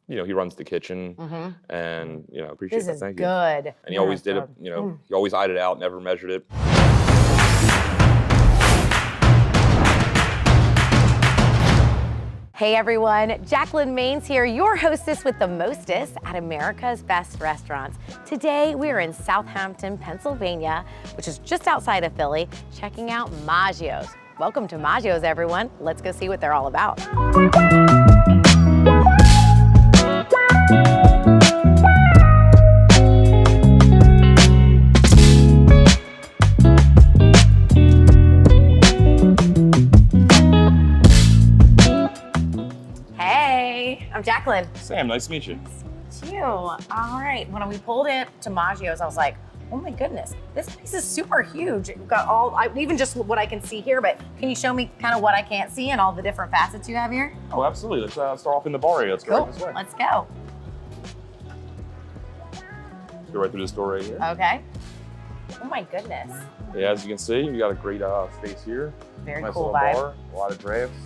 He runs the kitchen, and appreciate This that. is Thank you. good. And he always did it. He always eyed it out, never measured it. Hey everyone, Jacqueline Maines here, your hostess with the mostest at America's Best Restaurants. Today we're in Southampton, Pennsylvania, which is just outside of Philly, checking out Maggio's. Welcome to Maggio's, everyone. Let's go see what they're all about. Hey, I'm Jacqueline. Sam, nice to meet you. It's you. All right. When we pulled it to Maggio's, I was like, oh my goodness, this place is super huge. We've got even just what I can see here, but can you show me kind of what I can't see and all the different facets you have here? Oh, absolutely. Let's start off in the bar area. Let's go right this way. Let's go. Let's go right through this door right here. Okay. Oh my goodness. Yeah, as you can see, we got a great space here. Very nice cool little vibe. bar, a lot of drafts,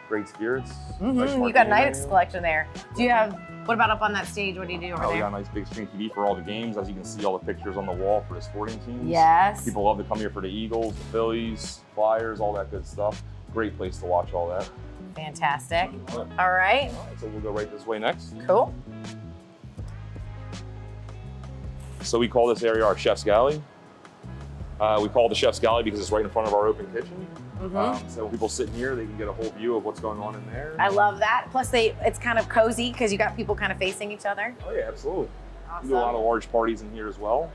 great spirits. Nice You got a nice menu. selection there. Do you have, what about up on that stage? What do you do over We there? got a nice big screen TV for all the games. As you can see, all the pictures on the wall for the sporting teams. Yes. People love to come here for the Eagles, the Phillies, Flyers, all that good stuff. Great place to watch all that. Fantastic. Yeah. All right. All right, so we'll go right this way next. Cool. So we call this area our Chef's Galley. We call it the Chef's Galley because it's right in front of our open kitchen. So when people sit in here, they can get a whole view of what's going on in there. I love that. Plus, it's kind of cozy because you got people kind of facing each other. Oh yeah, absolutely. Awesome. We do a lot of large parties in here as well.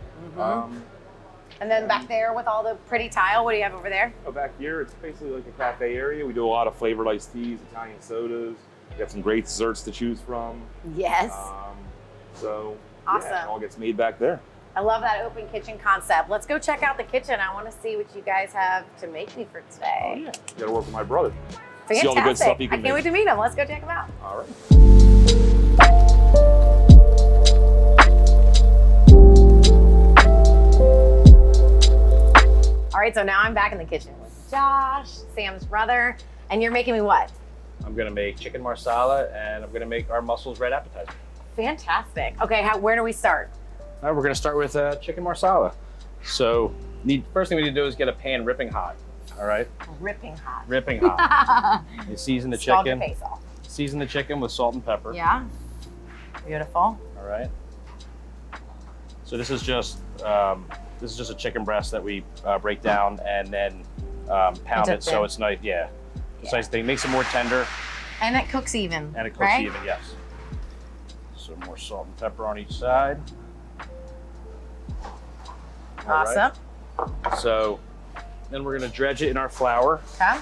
And then back there with all the pretty tile, what do you have over there? Back here, it's basically like a cafe area. We do a lot of flavored iced teas, Italian sodas. We got some great desserts to choose from. Yes. So Awesome. Yeah, it all gets made back there. I love that open kitchen concept. Let's go check out the kitchen. I want to see what you guys have to make me for today. Oh yeah, you gotta work with my brother. Fantastic. See all the good stuff you can I can't wait to meet him. Let's go check him out. All right. All right, so now I'm back in the kitchen with Josh, Sam's brother, and you're making me what? I'm gonna make chicken marsala and I'm gonna make our mussels red appetizer. Fantastic. Okay, where do we start? All right, we're gonna start with chicken marsala. So, first thing we need to do is get a pan ripping hot. All right, Ripping hot. ripping hot. You season the Scald your chicken. face off. Season the chicken with salt and pepper. Yeah. Beautiful. All right. So this is just a chicken breast that we break down and then pound it so it's nice. Yeah, it's nice thing. Makes it more tender. And it cooks even. And it cooks right? even. Yes. So more salt and pepper on each side. Awesome. Right. So then we're gonna dredge it in our flour. Okay.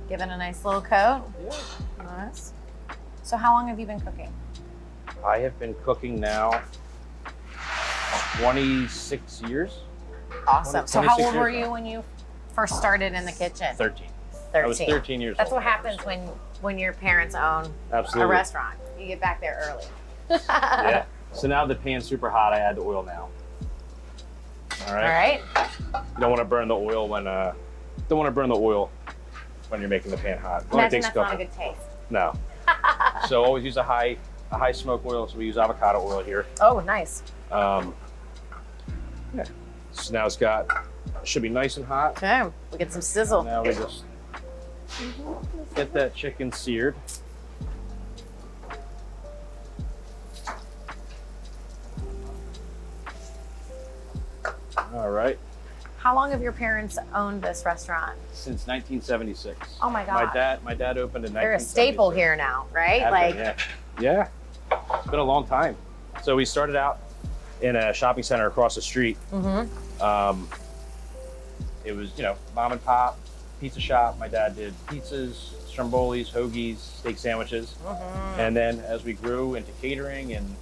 Give it a nice little coat. Yeah. Nice. So how long have you been cooking? I have been cooking now 26 years. Awesome. So how 26 old were years you now. when you first started in the kitchen? 13. 13. I was 13 years That's old. what happens when your parents own a Absolutely. restaurant. You get back there early. Yeah. So now the pan's super hot. I add the oil now. All right. All right. You don't want to burn the oil when you're making the pan hot. It only Imagine takes that's a not a couple. good taste. No. So always use a high smoke oil. So we use avocado oil here. Oh, nice. Yeah. So now it should be nice and hot. Okay. We get some sizzle. Now we just get that chicken seared. All right. How long have your parents owned this restaurant? Since 1976. Oh my God. My dad opened in 1976. They're a staple here now, right? Yeah. It's been a long time. So we started out in a shopping center across the street. It was, mom and pop, pizza shop. My dad did pizzas, strombolis, hoagies, steak sandwiches. And then as we grew into catering and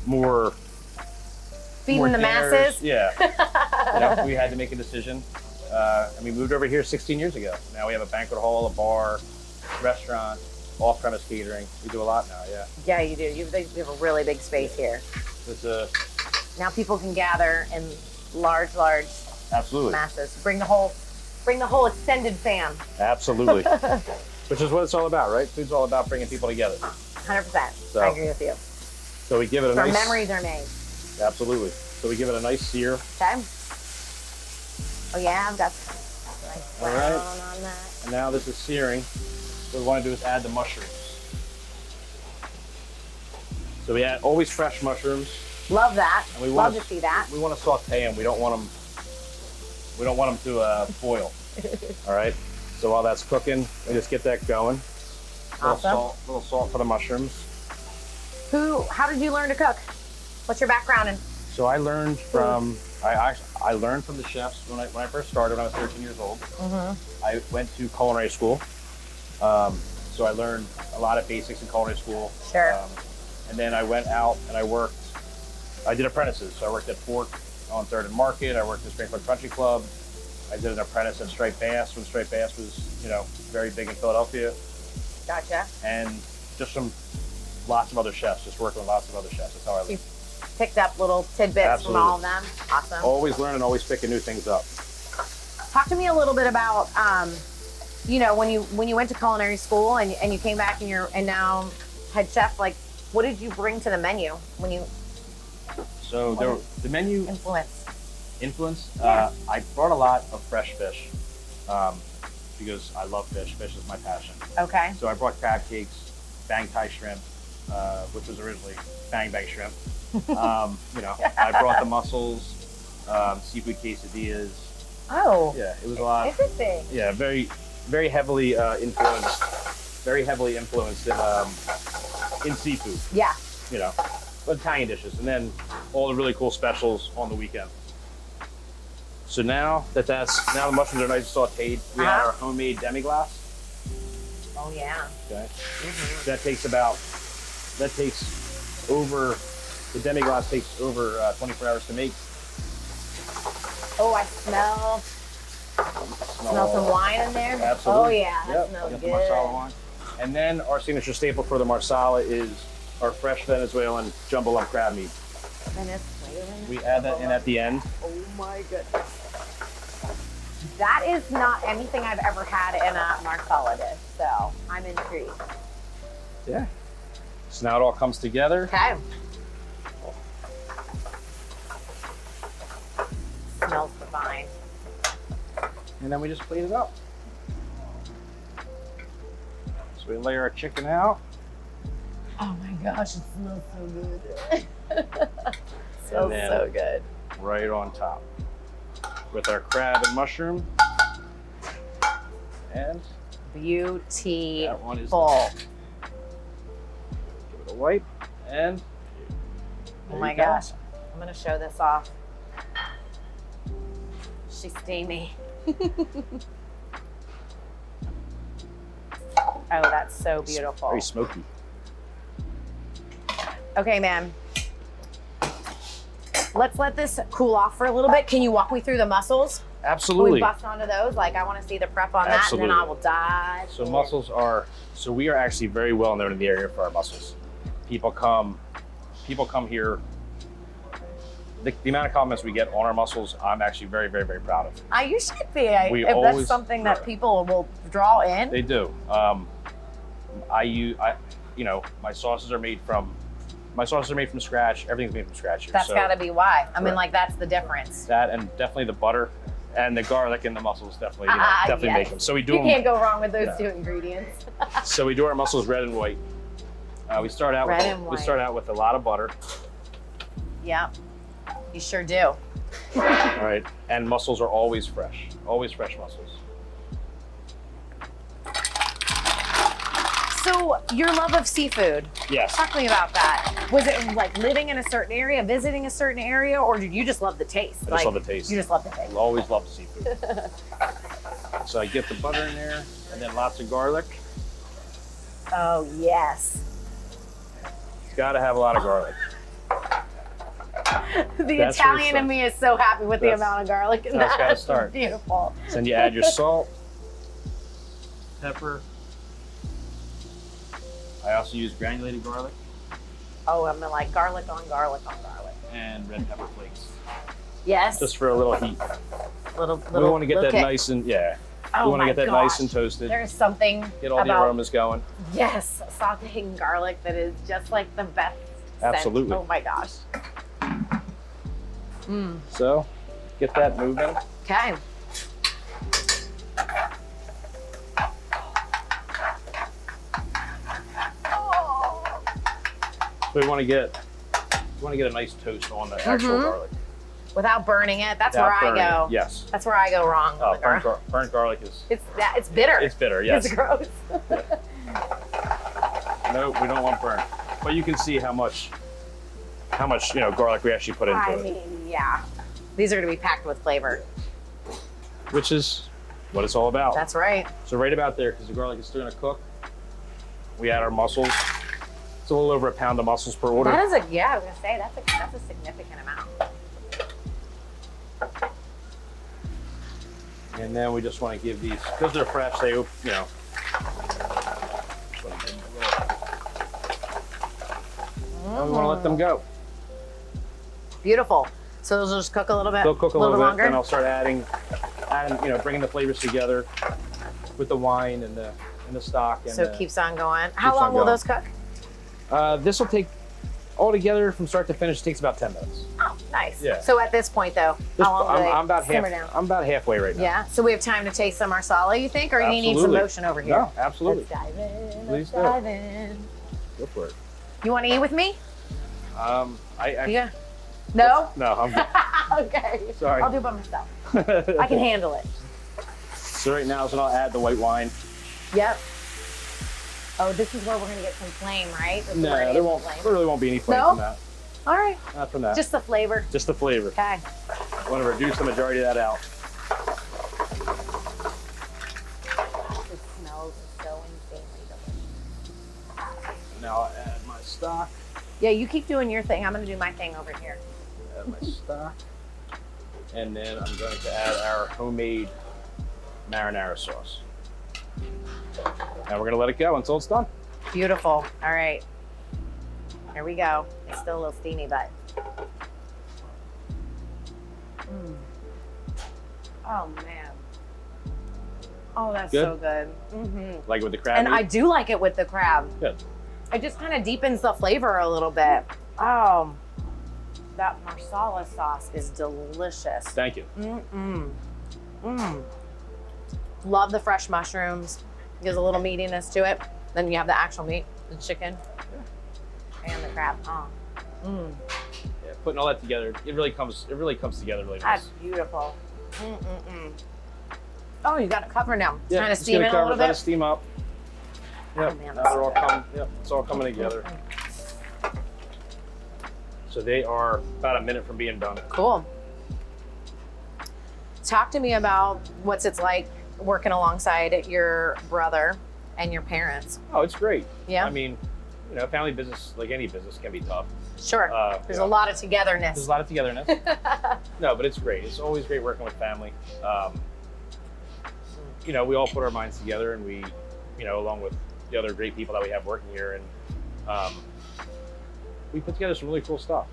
more feeding the dinners, masses. Yeah. We had to make a decision. And we moved over here 16 years ago. Now we have a banquet hall, a bar, restaurant, off-premise catering. We do a lot now, yeah. Yeah, you do. You have a really big space here. It's a Now people can gather in large absolutely masses. Bring the whole extended fam. absolutely. which is what it's all about, right? Food's all about bringing people together. 100%. I agree with you. So we give it a Where nice... memories are made. Absolutely. So we give it a nice sear. Okay. Oh yeah, I've got some nice brown on that. And now this is searing. What we want to do is add the mushrooms. So we add always fresh mushrooms. Love that. And we Love to see that. We want to saute them. We don't want them. We don't want them to boil. All right. So while that's cooking, we just get that going. Awesome. Little salt for the mushrooms. How did you learn to cook? What's your background in? So I learned from I learned from the chefs when I first started when I was 13 years old. I went to culinary school. So I learned a lot of basics in culinary school. Sure. And then I went out and I did apprentices. So I worked at Fort on 3rd and Market. I worked at Springfield Country Club. I did an apprentice at Striped Bass when Striped Bass was, very big in Philadelphia. Gotcha. And just lots of other chefs, just working with lots of other chefs. That's how I learned. Picked up little tidbits from all of them. Awesome. Always learning, always picking new things up. Talk to me a little bit about, when you went to culinary school and you came back and now head chef. Like, what did you bring to the menu when you? So the menu influence. I brought a lot of fresh fish because I love fish. Fish is my passion. Okay. So I brought crab cakes, bang Thai shrimp, which was originally bang bang shrimp. I brought the mussels, seafood quesadillas. Oh. Yeah, it was a lot. Interesting. Yeah, very, very heavily influenced. Very heavily influenced in seafood. Yeah. Italian dishes, and then all the really cool specials on the weekend. So now the mushrooms are nice and sauteed, we add our homemade demi-glace. Oh yeah. Okay. That takes over. The demi-glace takes over 24 hours to make. Oh, I smell some wine in there. Absolutely. Oh yeah, that smells good. The marsala wine. And then our signature staple for the marsala is our fresh Venezuelan jumbo lump crab meat. Venezuelan. We add that in at the end. Oh my goodness. That is not anything I've ever had in a marsala dish, so I'm intrigued. Yeah. So now it all comes together. Okay. Smells divine. And then we just plate it up. So we layer our chicken out. Oh my gosh, it smells so good. Smells so good. Right on top with our crab and mushroom. And beautiful. That one is done. Give it a wipe and oh my gosh, I'm gonna show this off. She's steamy. Oh, that's so beautiful. Very smoky. Okay, man. Let's let this cool off for a little bit. Can you walk me through the mussels? Absolutely. Can we bust onto those? Like, I want to see the prep on that, and then I will dive. So mussels we are actually very well known in the area for our mussels. People come here. The amount of compliments we get on our mussels, I'm actually very, very, very proud of. You should be. That's something that people will draw in. They do. My sauces are made from scratch. Everything's made from scratch here. That's got to be why. I mean, like, that's the difference. That and definitely the butter and the garlic and the mussels definitely make them. So we do. You can't go wrong with those two ingredients. So we do our mussels red and white. We start out with a lot of butter. Yeah, you sure do. All right, and mussels are always fresh mussels. So your love of seafood. Yes. Talk to me about that. Was it like living in a certain area, visiting a certain area, or did you just love the taste? I just love the taste. You just love the taste. I'll always love seafood. So I get the butter in there, and then lots of garlic. Oh yes. It's got to have a lot of garlic. That's Italian in me is so happy with the amount of garlic in that. That's got to start. Beautiful. So then you add your salt, pepper. I also use granulated garlic. Oh, I'm like garlic on garlic on garlic. And red pepper flakes. Yes. Just for a little heat. Little we want to get that kick. nice and Oh You want to my get that gosh. nice and toasted. There's something Get all the about, aromas going. yes, sauteing garlic that is just like the best scent. Absolutely. Oh my gosh. So get that moving. Okay. So we want to get a nice toast on the actual garlic. Without burning it, that's Without where burning I go. it. Yes. That's where I go wrong. Oh, with the garlic. burnt garlic is. It's bitter. It's bitter. Yes. It's gross. No, we don't want burnt. But you can see how much garlic we actually put into I it, mean, yeah. These are going to be packed with flavor. which is what it's all about. That's right. So right about there, because the garlic is still going to cook, we add our mussels. It's a little over a pound of mussels per order. That is I was going to say, that's a significant amount. And then we just want to give these, because they're fresh, they, just want to give them a little. And we want to let them go. Beautiful. So those will just cook a little bit. They'll cook a little bit, longer. then I'll start adding, bringing the flavors together with the wine and the stock. And So it keeps on going. How keeps long on will going. those cook? This will take, altogether from start to finish, takes about 10 minutes. Oh, nice. Yeah. So at this point, though, how long do they I'm about simmer down? I'm about halfway right now. Yeah. So we have time to taste some marsala, you think, or do you need some Absolutely. motion over here? No, absolutely. Let's dive in. Please Let's do. dive in. Go for it. You want to eat with me? Yeah. No. No, I'm good. Okay. Sorry. I'll do it by myself. I can handle it. So right now, I'll add the white wine. Yep. Oh, this is where we're gonna get some flame, right? This is No, where it there gets won't. flame. There really won't be any flame No? from that. All right. Not from that. Just the flavor. Just the flavor. Okay. I want to reduce the majority of that out. It smells so insanely delicious. Now I'll add my stock. Yeah, you keep doing your thing. I'm gonna do my thing over here. Add my stock. And then I'm going to add our homemade marinara sauce. Now we're going to let it go until it's done. Beautiful. All right. Here we go. It's still a little steamy, but. Oh, man. Oh, that's Good? so good. Mm-hmm. Like with the crab And meat. I do like it with the crab. Good. It just kind of deepens the flavor a little bit. Oh, that marsala sauce is delicious. Thank you. Love the fresh mushrooms. Gives a little meatiness to it. Then you have the actual meat, the chicken, and the crab. Yeah, putting all that together, it really comes together really nice. That's beautiful. Oh, you got it covered now. Yeah, Trying to just steam gonna it a cover, little let it bit. steam up. Yep. Oh, man, now that's they're all so good. coming. Yep, it's all coming together. So they are about a minute from being done. Cool. Talk to me about what's it's like working alongside your brother and your parents. Oh, it's great. Yeah. I mean, family business, like any business, can be tough. Sure. There's a lot of togetherness. There's a lot of togetherness. No, but it's great. It's always great working with family. We all put our minds together, and we, along with the other great people that we have working here, and we put together some really cool stuff.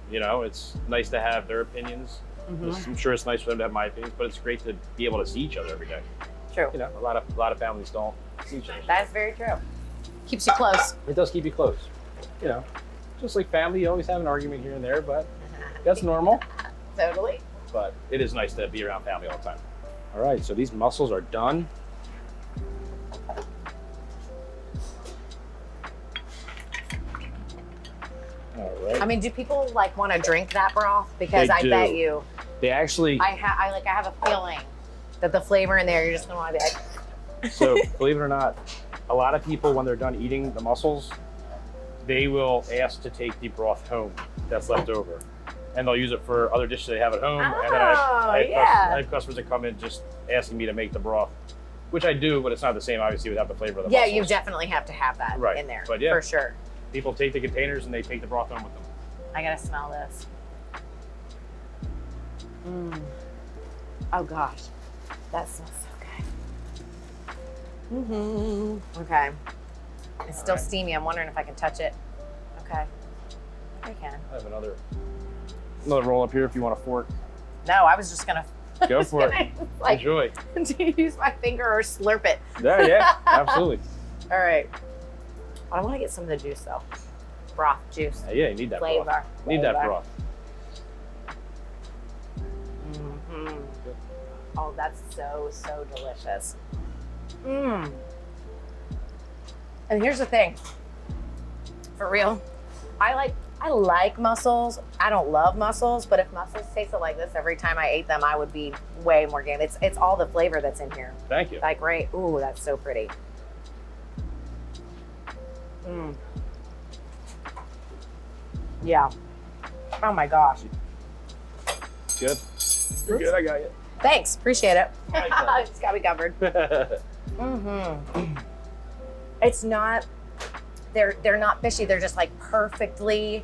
It's nice to have their opinions. I'm sure it's nice for them to have my opinions, but it's great to be able to see each other every day. True. A lot of families don't see each other. That is very true. Keeps you close. It does keep you close. Just like family, you always have an argument here and there, but that's normal. Totally. But it is nice to be around family all the time. All right, so these mussels are done. All right. I mean, do people want to drink that broth? Because They I do. bet you, They actually, I have a feeling that the flavor in there, you're just gonna want to be like, so believe it or not, a lot of people when they're done eating the mussels, they will ask to take the broth home that's left over. And they'll use it for other dishes they have at home. And then I have customers that come in just asking me to make the broth, which I do, but it's not the same, obviously, without the flavor of the yeah, mussels. you definitely have to have that Right. in there, But yeah. for sure. People take the containers and they take the broth home with them. I gotta smell this. Oh gosh, that smells so good. Okay, it's still right. steamy. I'm wondering if I can touch it. Okay, I can. I have another roll up here if you want a fork. No, I was just gonna Go for it. Like, Enjoy. do you use my finger or slurp it? Yeah, absolutely. All right. I want to get some of the juice though. Broth, juice, Yeah, you need that flavor. broth. Need that broth. Mm-hmm. Oh, that's so delicious. Mmm. And here's the thing. For real, I like mussels. I don't love mussels, but if mussels tasted like this every time I ate them, I would be way more game. It's all the flavor that's in here. Thank you. Like, right. Ooh, that's so pretty. Mm. Yeah. Oh my gosh. Good. You're good. I got you. Thanks. Appreciate it. Anytime. It's got me covered. Mm-hmm. It's not. They're not fishy. They're just like perfectly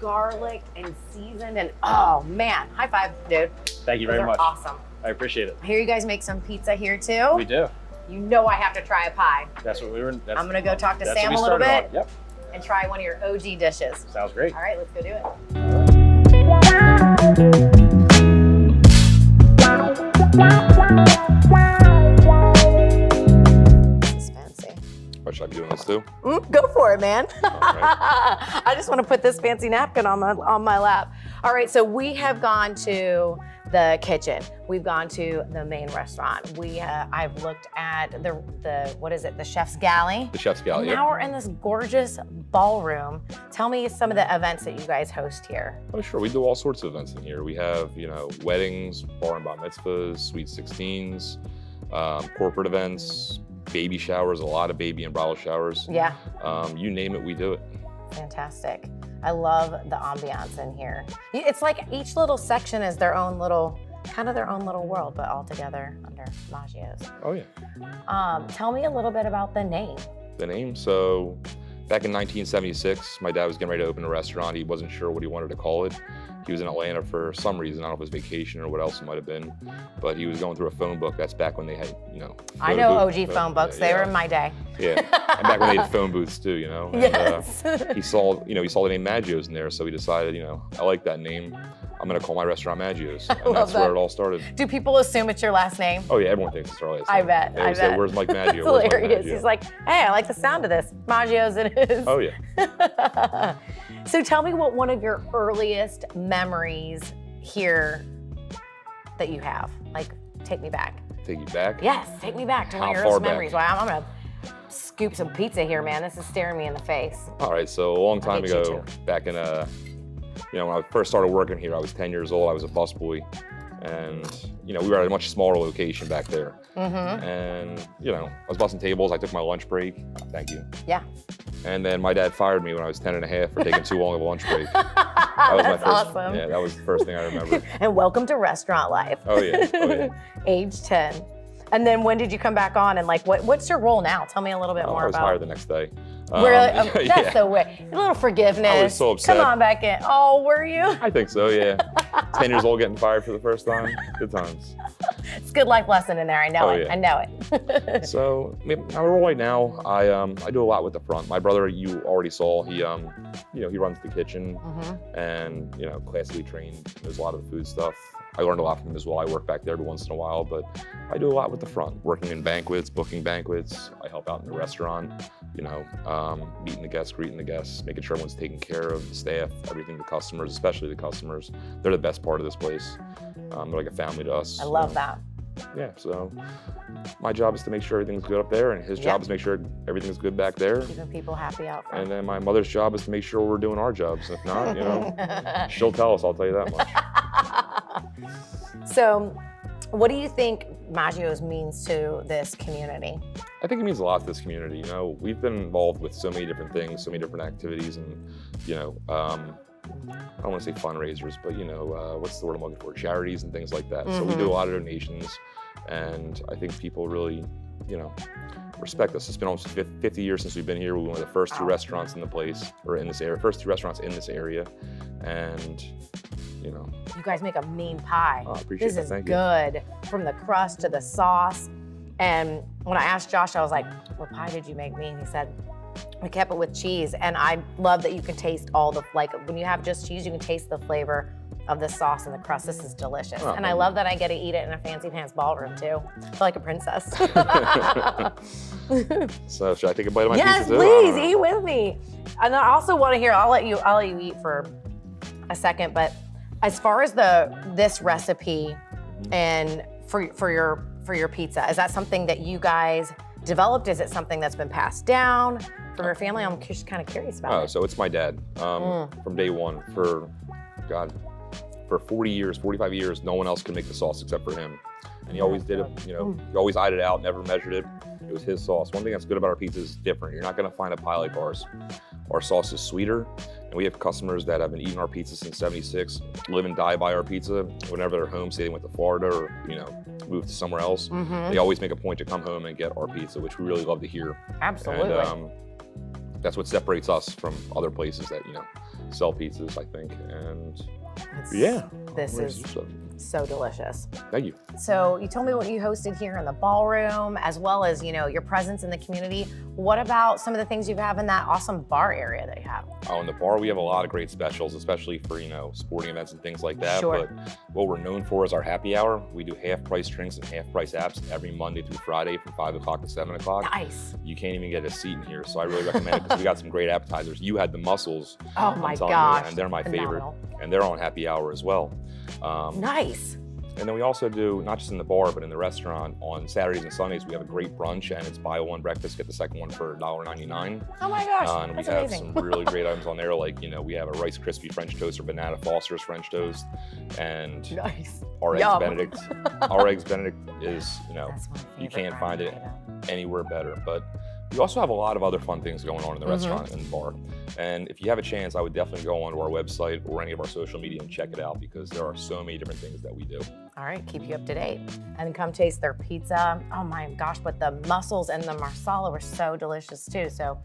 garlic and seasoned. And oh man, high five, dude. Thank you very Those are much. Awesome. I appreciate it. I hear you guys make some pizza here too. We do. You know I have to try a pie. That's what we were. That's, I'm gonna go talk to that's Sam what a we little started bit on. Yep. and try one of your OG dishes. Sounds great. All right, let's go do it. This is fancy. Or should I be doing this too? Go for it, man. right. I just want to put this fancy napkin on my lap. All right, so we have gone to the kitchen. We've gone to the main restaurant. I've looked at the what is it? The chef's galley. The chef's galley. And now we're in this gorgeous ballroom. Tell me some of the events that you guys host here. Oh, sure. We do all sorts of events in here. We have, weddings, bar and bat mitzvahs, sweet 16s, corporate events, baby showers, a lot of baby and bridal showers. Yeah. You name it, we do it. Fantastic. I love the ambiance in here. It's like each little section is their own little world, but all together under Maggio's. Oh, yeah. Tell me a little bit about the name. The name, so back in 1976, my dad was getting ready to open a restaurant. He wasn't sure what he wanted to call it. He was in Atlanta for some reason. I don't know if it was vacation or what else it might have been, but he was going through a phone book. That's back when they had, I know OG phone books. They were in my day. Yeah, and back when they had phone booths too, And, Yes. he saw the name Maggio's in there, so he decided, I like that name. I'm gonna call my restaurant Maggio's, and that's where it all started. Do people assume it's your last name? Oh yeah, everyone thinks it's our last name. I bet. They always say, "Where's Mike Maggio?" It's Where's Mike hilarious. Maggio? He's like, hey, I like the sound of this. Maggio's it is. Oh yeah. So tell me what one of your earliest memories here that you have. Like, take me back. Take you back? Yes, take me back to one of your How far earliest back? memories. Wow, I'm gonna scoop some pizza here, man. This is staring me in the face. All right, so a long time beat you ago, back in when I first started working here, I was 10 years old. I was a busboy, and we were at a much smaller location back there. Mm-hmm. And I was busting tables. I took my lunch break. Thank you. Yeah. And then my dad fired me when I was 10 and a half for taking too long of a lunch break. That was That's my first. awesome. Yeah, that was the first thing I remember. And welcome to restaurant life. Oh yeah. Oh yeah. Age 10. And then when did you come back on? And like, what's your role now? Tell me a little bit more I was about. hired the next day. Really? That's yeah. the way. A little forgiveness. I was so upset. Come on back in. Oh, were you? I think so. Yeah. 10 years old, getting fired for the first time. Good times. It's a good life lesson in there. I know Oh, it. yeah. I know it. So my role right now, I do a lot with the front. My brother, you already saw, he runs the kitchen, Mm-hmm. and classically trained. There's a lot of the food stuff. I learned a lot from him as well. I work back there every once in a while, but I do a lot with the front, working in banquets, booking banquets. I help out in the restaurant, meeting the guests, greeting the guests, making sure everyone's taken care of, the staff, everything, the customers, especially the customers. They're the best part of this place. They're like a family to us. I love that. Yeah, so my job is to make sure everything's good up there, and his job is to make sure everything's good back there. Keeping people happy out front. And then my mother's job is to make sure we're doing our jobs. If not, she'll tell us, I'll tell you that much. So, what do you think Maggio's means to this community? I think it means a lot to this community. We've been involved with so many different things, so many different activities, and I don't want to say fundraisers, but what's the word I'm looking for? Charities and things like that. So we do a lot of donations, and I think people really, respect us. It's been almost 50 years since we've been here. We were one of the first two restaurants in the place, or in this area, first two restaurants in this area, and You guys make a mean pie. I appreciate This that. is Thank you. good. From the crust to the sauce. And when I asked Josh, I was like, what pie did you make me? And he said, we kept it with cheese. And I love that you can taste all the, when you have just cheese, you can taste the flavor of the sauce and the crust. This is delicious. Oh, and I love that I get to eat it in a fancy pants ballroom too. I feel like a princess. So should I take a bite of my Yes, pizza too? please, eat with me. And I also want to hear, I'll let you eat for a second, but as far as this recipe and for your pizza, is that something that you guys developed? Is it something that's been passed down from your family? I'm just kind of curious about it. So it's my dad from day one. For 40 years, 45 years, no one else could make the sauce except for him. And he always did it, he always eyed it out, never measured it. It was his sauce. One thing that's good about our pizza is different. You're not gonna find a pie like ours. Our sauce is sweeter, and we have customers that have been eating our pizza since '76, live and die by our pizza. Whenever they're home, say they went to Florida or moved to somewhere else, they always make a point to come home and get our pizza, which we really love to hear. Absolutely. And that's what separates us from other places that sell pizzas, I think. And This is so delicious. Thank you. So you told me what you hosted here in the ballroom, as well as your presence in the community. What about some of the things you have in that awesome bar area that you have? Oh, in the bar, we have a lot of great specials, especially for sporting events and things like that. Sure. But what we're known for is our happy hour. We do half-price drinks and half-price apps every Monday through Friday from 5 o'clock to 7 o'clock. Nice. You can't even get a seat in here, so I really recommend it because we got some great appetizers. You had the mussels. Oh my I'm telling gosh. you, and they're my Phenomenal. favorite, and they're on happy hour as well. Nice. And then we also do, not just in the bar, but in the restaurant, on Saturdays and Sundays, we have a great brunch, and it's buy one breakfast, get the second one for $1.99. Oh my gosh, And that's we have amazing. some really great items on there, like, we have a Rice Krispie French toast or Banana Foster's French toast, and Nice. our Yum. Eggs Benedict. Our Eggs Benedict is, That's my you favorite can't find brand it item. anywhere better. But we also have a lot of other fun things going on in the restaurant and bar. And if you have a chance, I would definitely go onto our website or any of our social media and check it out, because there are so many different things that we do. All right, keep you up to date. And come taste their pizza. Oh my gosh, but the mussels and the marsala were so delicious too. So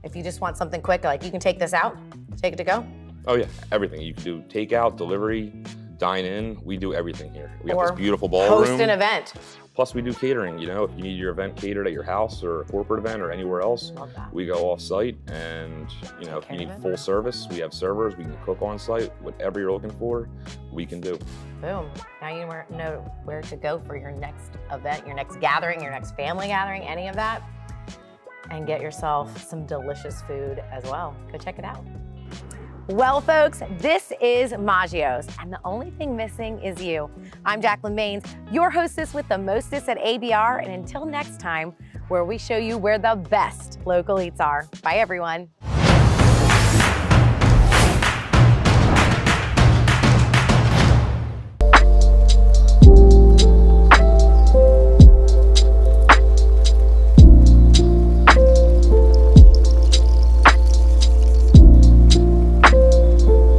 if you just want something quick, like you can take this out, take it to go. Oh yeah, everything. You can do takeout, delivery, dine in. We do everything here. We have Or this beautiful ballroom. Host an event. Plus we do catering. If you need your event catered at your house or a corporate event or anywhere else, Love that. we go off site. And if care you need of it. full service, we have servers. We can cook on site. Whatever you're looking for, we can do. Boom. Now you know where to go for your next event, your next gathering, your next family gathering, any of that. And get yourself some delicious food as well. Go check it out. Well, folks, this is Maggio's, and the only thing missing is you. I'm Jacqueline Maines, your hostess with the mostest at ABR, and until next time, where we show you where the best local eats are. Bye, everyone.